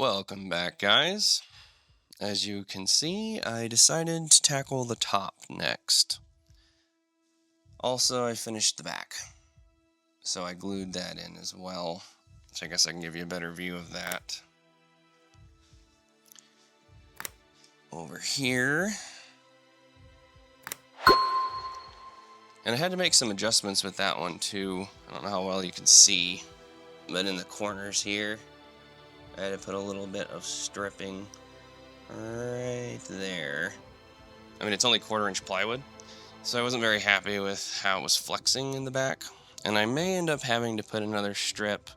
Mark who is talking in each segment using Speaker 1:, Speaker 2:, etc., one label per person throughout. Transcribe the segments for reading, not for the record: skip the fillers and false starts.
Speaker 1: Welcome back, guys. As you can see, I decided to tackle the top next. Also, I finished the back, so I glued that in as well. So I guess I can give you a better view of that. Over here. And I had to make some adjustments with that one too. I don't know how well you can see, but in the corners here, I had to put a little bit of stripping right there. I mean, it's only 1/4-inch plywood, so I wasn't very happy with how it was flexing in the back. And I may end up having to put another strip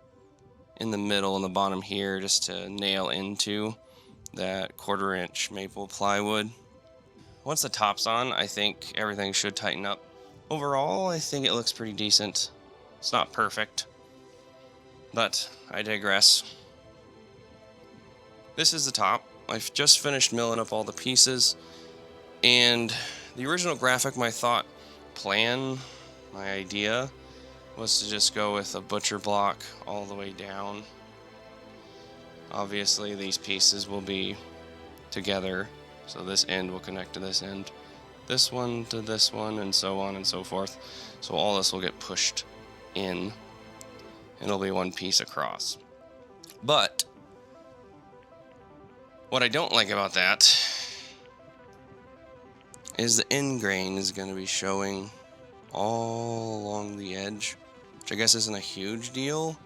Speaker 1: in the middle and the bottom here just to nail into that 1/4-inch maple plywood. Once the top's on, I think everything should tighten up. Overall, I think it looks pretty decent. It's not perfect, but I digress. This is the top. I've just finished milling up all the pieces, and the original graphic, my idea was to just go with a butcher block all the way down. Obviously, these pieces will be together, so this end will connect to this end, this one to this one, and so on and so forth. So all this will get pushed in, and it'll be one piece across. But what I don't like about that is the end grain is going to be showing all along the edge, which I guess isn't a huge deal.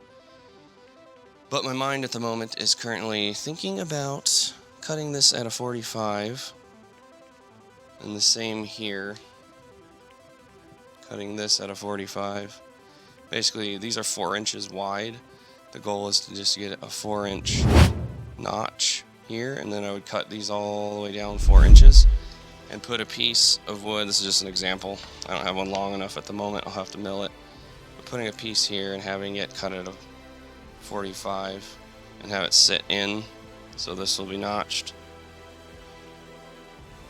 Speaker 1: But my mind at the moment is currently thinking about cutting this at a 45, and the same here, cutting this at a 45. Basically, these are 4 inches wide. The goal is to just get a 4-inch notch here, and then I would cut these all the way down 4 inches and put a piece of wood. This is just an example. I don't have one long enough at the moment. I'll have to mill it. But putting a piece here and having it cut at a 45 and have it sit in, so this will be notched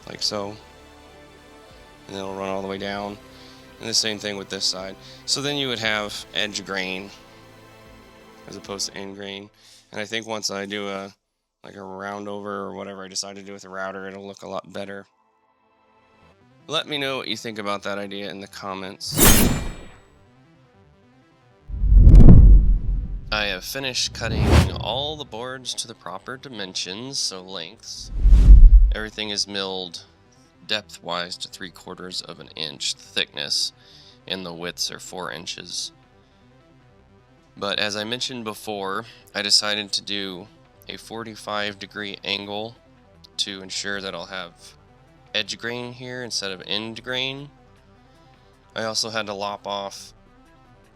Speaker 1: like so, and then it'll run all the way down, and the same thing with this side. So then you would have edge grain as opposed to end grain. And I think once I do a round over or whatever I decide to do with the router, it'll look a lot better. Let me know what you think about that idea in the comments. I have finished cutting all the boards to the proper dimensions, so lengths. Everything is milled depth-wise to 3/4 of an inch thickness, and the widths are 4 inches. But as I mentioned before, I decided to do a 45-degree angle to ensure that I'll have edge grain here instead of end grain. I also had to lop off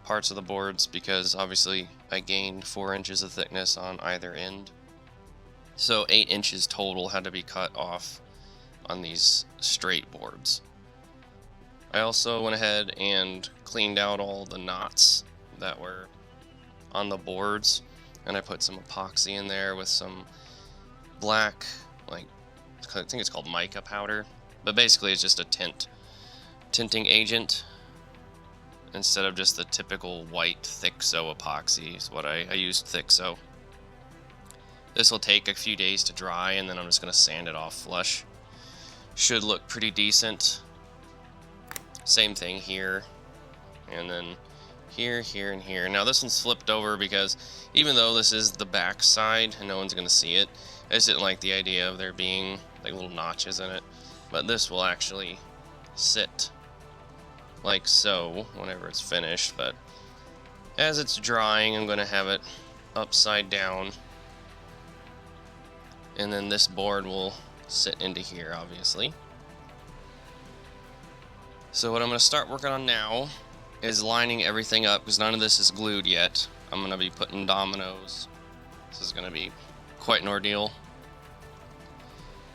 Speaker 1: parts of the boards because obviously I gained 4 inches of thickness on either end. So 8 inches total had to be cut off on these straight boards. I also went ahead and cleaned out all the knots that were on the boards, and I put some epoxy in there with some black, I think it's called mica powder, but basically it's just a tinting agent instead of just the typical white Thixo epoxy is what I used Thixo. This will take a few days to dry, and then I'm just going to sand it off flush. Should look pretty decent. Same thing here, and then here, here, and here. Now this one's flipped over because even though this is the back side and no one's going to see it, I just didn't like the idea of there being little notches in it. But this will actually sit like so whenever it's finished. But as it's drying, I'm going to have it upside down, and then this board will sit into here, obviously. So what I'm going to start working on now is lining everything up, because none of this is glued yet. I'm going to be putting dominoes. This is going to be quite an ordeal.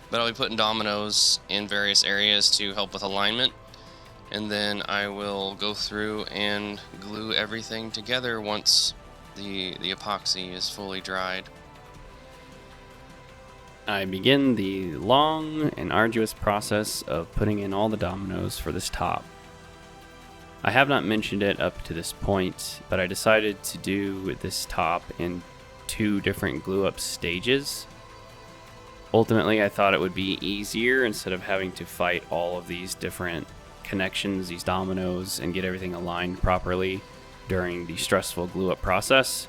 Speaker 1: But I'll be putting dominoes in various areas to help with alignment, and then I will go through and glue everything together once the epoxy is fully dried.
Speaker 2: I begin the long and arduous process of putting in all the dominoes for this top. I have not mentioned it up to this point, but I decided to do this top in 2 different glue up stages. Ultimately, I thought it would be easier instead of having to fight all of these different connections, these dominoes, and get everything aligned properly during the stressful glue up process,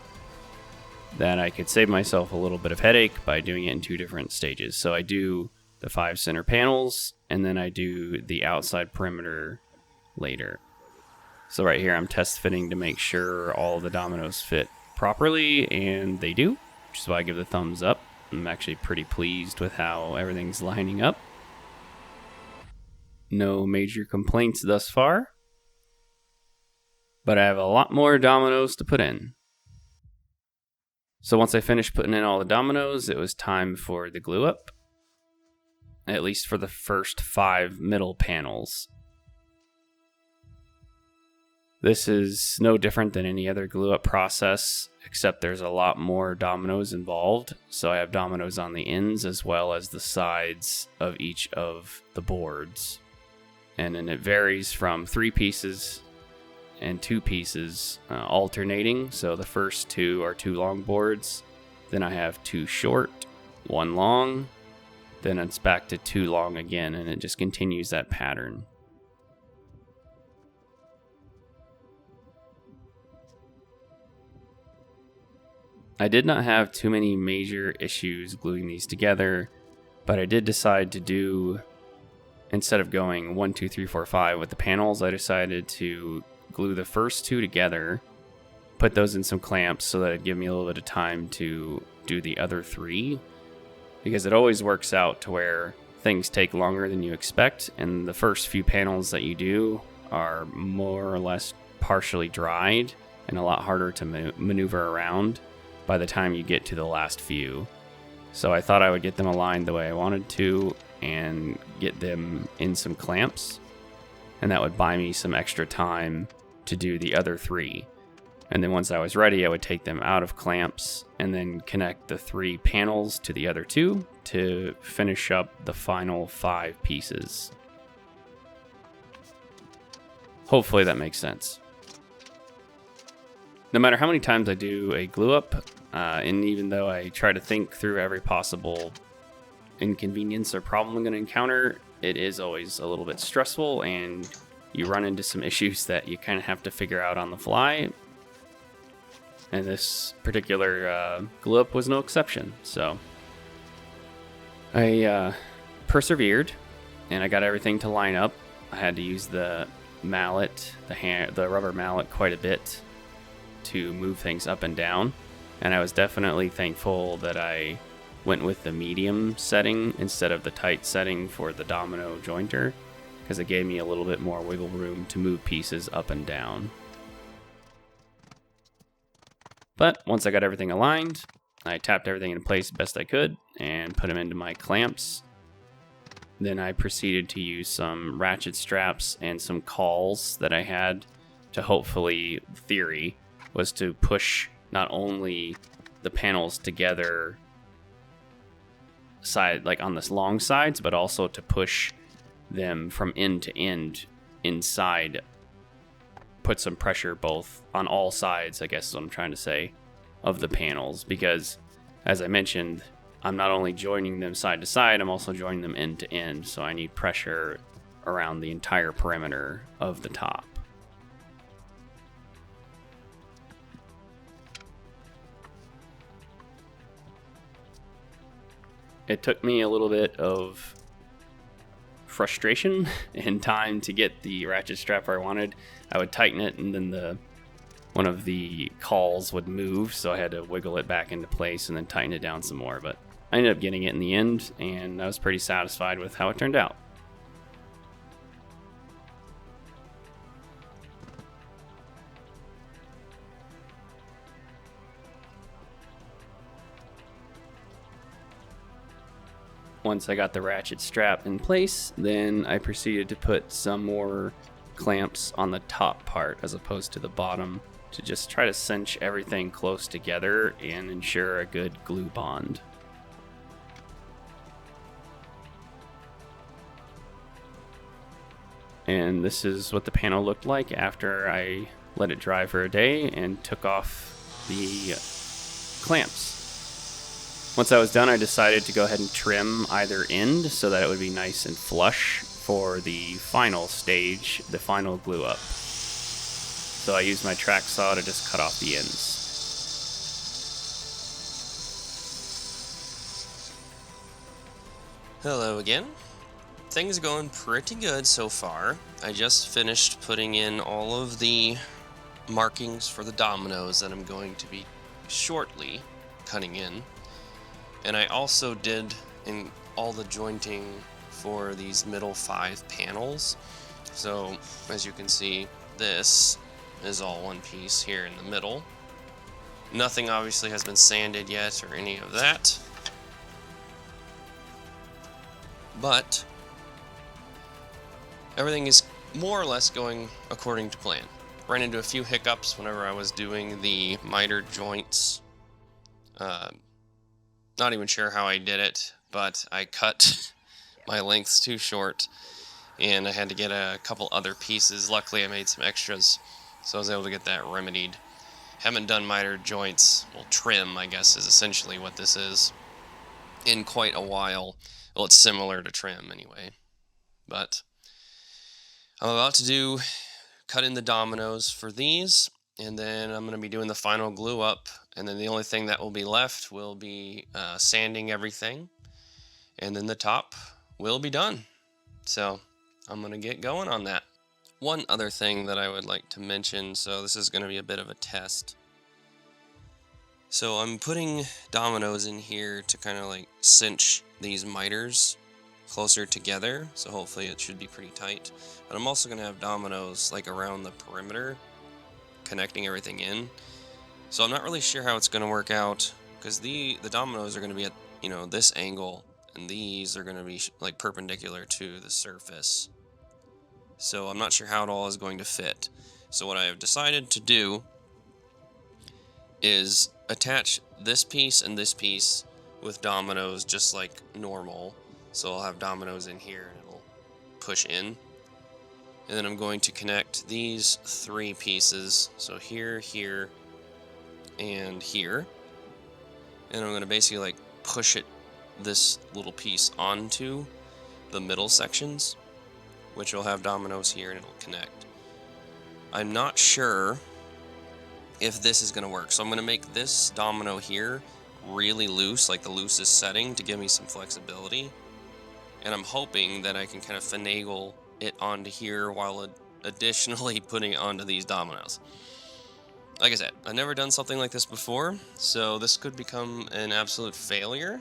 Speaker 2: that I could save myself a little bit of headache by doing it in 2 different stages. So I do the 5 center panels, and then I do the outside perimeter later. So right here I'm test fitting to make sure all the dominoes fit properly, and they do, which is why I give the thumbs up. I'm actually pretty pleased with how everything's lining up. No major complaints thus far, but I have a lot more dominoes to put in. So once I finished putting in all the dominoes, it was time for the glue up, at least for the first 5 middle panels. This is no different than any other glue up process, except there's a lot more dominoes involved. So I have dominoes on the ends as well as the sides of each of the boards. And then it varies from 3 pieces and 2 pieces alternating. So the first 2 are 2 long boards. Then I have 2 short, 1 long. Then it's back to 2 long again, and it just continues that pattern. I did not have too many major issues gluing these together, but I did decide to do, instead of going 1, 2, 3, 4, 5 with the panels, I decided to glue the first 2 together, put those in some clamps so that it'd give me a little bit of time to do the other 3, because it always works out to where things take longer than you expect, and the first few panels that you do are more or less partially dried and a lot harder to maneuver around by the time you get to the last few. So I thought I would get them aligned the way I wanted to and get them in some clamps, and that would buy me some extra time to do the other 3. And then once I was ready, I would take them out of clamps and then connect the 3 panels to the other 2 to finish up the final 5 pieces. Hopefully that makes sense. No matter how many times I do a glue up, and even though I try to think through every possible inconvenience or problem I'm going to encounter, it is always a little bit stressful, and you run into some issues that you kind of have to figure out on the fly. And this particular glue up was no exception. So I persevered, and I got everything to line up. I had to use the mallet, the rubber mallet, quite a bit to move things up and down. And I was definitely thankful that I went with the medium setting instead of the tight setting for the domino jointer, because it gave me a little bit more wiggle room to move pieces up and down. But once I got everything aligned, I tapped everything in place best I could and put them into my clamps. Then I proceeded to use some ratchet straps and some cawls that I had to hopefully, theory, was to push not only the panels together side, like on the long sides, but also to push them from end to end inside, put some pressure both on all sides, I guess is what I'm trying to say, of the panels, because as I mentioned, I'm not only joining them side to side, I'm also joining them end to end, so I need pressure around the entire perimeter of the top. It took me a little bit of frustration and time to get the ratchet strap where I wanted. I would tighten it, and then one of the cawls would move, so I had to wiggle it back into place and then tighten it down some more. But I ended up getting it in the end, and I was pretty satisfied with how it turned out. Once I got the ratchet strap in place, then I proceeded to put some more clamps on the top part as opposed to the bottom to just try to cinch everything close together and ensure a good glue bond. And this is what the panel looked like after I let it dry for a day and took off the clamps. Once that was done, I decided to go ahead and trim either end so that it would be nice and flush for the final stage, the final glue up. So I used my track saw to just cut off the ends.
Speaker 1: Hello again. Things are going pretty good so far. I just finished putting in all of the markings for the dominoes that I'm going to be shortly cutting in. And I also did in all the jointing for these middle 5 panels. So as you can see, this is all one piece here in the middle. Nothing obviously has been sanded yet or any of that. But everything is more or less going according to plan. Ran into a few hiccups whenever I was doing the miter joints. Not even sure how I did it, but I cut my lengths too short and I had to get a couple other pieces. Luckily I made some extras, so I was able to get that remedied. Haven't done miter joints, well, trim I guess is essentially what this is, in quite a while. Well, it's similar to trim anyway. But I'm about to cut in the dominoes for these, and then I'm going to be doing the final glue up, and then the only thing that will be left will be sanding everything, and then the top will be done. So I'm going to get going on that. One other thing that I would like to mention, so this is going to be a bit of a test. So I'm putting dominoes in here to kind of like cinch these miters closer together, so hopefully it should be pretty tight. But I'm also going to have dominoes like around the perimeter, connecting everything in. So I'm not really sure how it's going to work out, because the dominoes are going to be at, this angle, and these are going to be like perpendicular to the surface. So I'm not sure how it all is going to fit. So what I have decided to do is attach this piece and this piece with dominoes just like normal. So I'll have dominoes in here and it'll push in. And then I'm going to connect these 3 pieces. So here, here, and here. And I'm going to basically like push this little piece onto the middle sections, which will have dominoes here and it'll connect. I'm not sure if this is going to work. So I'm going to make this domino here really loose, like the loosest setting, to give me some flexibility. And I'm hoping that I can kind of finagle it onto here while additionally putting it onto these dominoes. Like I said, I've never done something like this before, so this could become an absolute failure.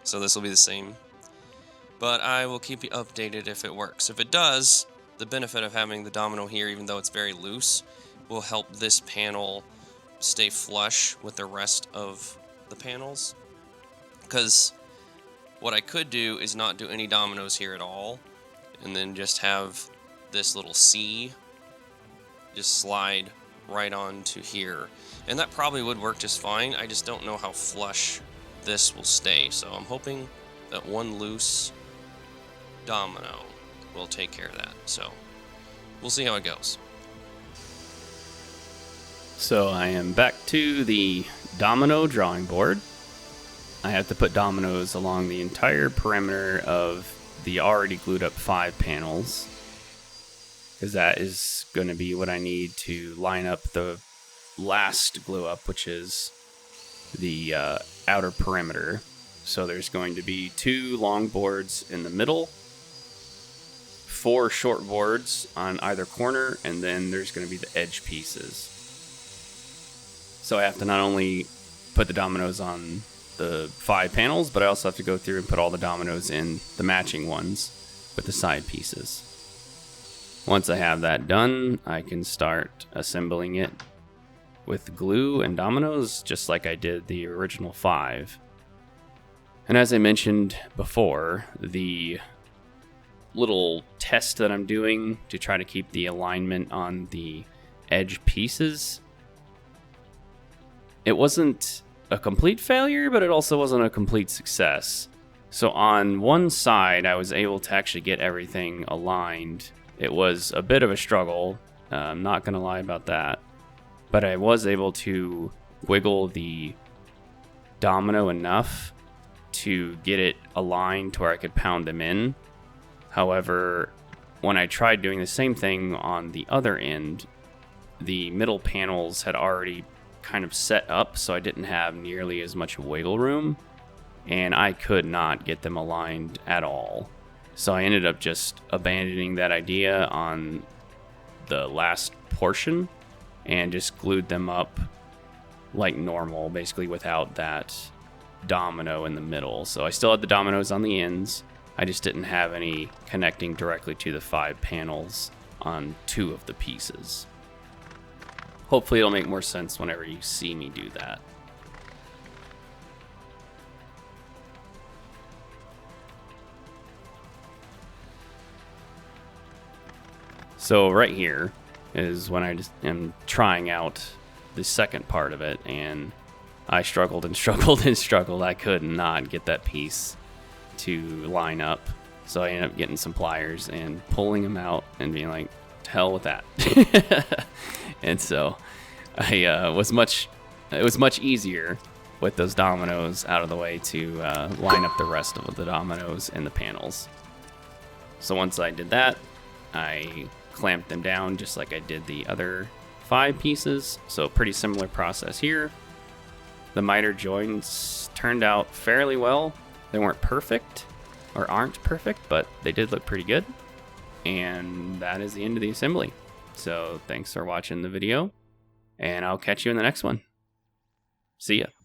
Speaker 1: So this will be the same. But I will keep you updated if it works. If it does, the benefit of having the domino here, even though it's very loose, will help this panel stay flush with the rest of the panels. Because what I could do is not do any dominoes here at all, and then just have this little C just slide right onto here. And that probably would work just fine. I just don't know how flush this will stay. So I'm hoping that one loose domino will take care of that. So we'll see how it goes.
Speaker 2: So I am back to the domino drawing board. I have to put dominoes along the entire perimeter of the already glued up 5 panels, because that is going to be what I need to line up the last glue up, which is the outer perimeter. So there's going to be 2 long boards in the middle, 4 short boards on either corner, and then there's going to be the edge pieces. So I have to not only put the dominoes on the 5 panels, but I also have to go through and put all the dominoes in the matching ones with the side pieces. Once I have that done, I can start assembling it with glue and dominoes, just like I did the original 5. And as I mentioned before, the little test that I'm doing to try to keep the alignment on the edge pieces, it wasn't a complete failure, but it also wasn't a complete success. So on one side, I was able to actually get everything aligned. It was a bit of a struggle, I'm not going to lie about that. But I was able to wiggle the domino enough to get it aligned to where I could pound them in. However, when I tried doing the same thing on the other end, the middle panels had already kind of set up, so I didn't have nearly as much wiggle room, and I could not get them aligned at all. So I ended up just abandoning that idea on the last portion and just glued them up like normal, basically without that domino in the middle. So I still had the dominoes on the ends, I just didn't have any connecting directly to the 5 panels on 2 of the pieces. Hopefully it'll make more sense whenever you see me do that. So right here is when I just am trying out the second part of it, and I struggled and struggled and struggled. I could not get that piece to line up. So I ended up getting some pliers and pulling them out and being like, to hell with that. And so it was much easier with those dominoes out of the way to line up the rest of the dominoes in the panels. So once I did that, I clamped them down just like I did the other 5 pieces. So pretty similar process here. The miter joints turned out fairly well. They weren't perfect, or aren't perfect, but they did look pretty good. And that is the end of the assembly. So thanks for watching the video, and I'll catch you in the next one. See ya.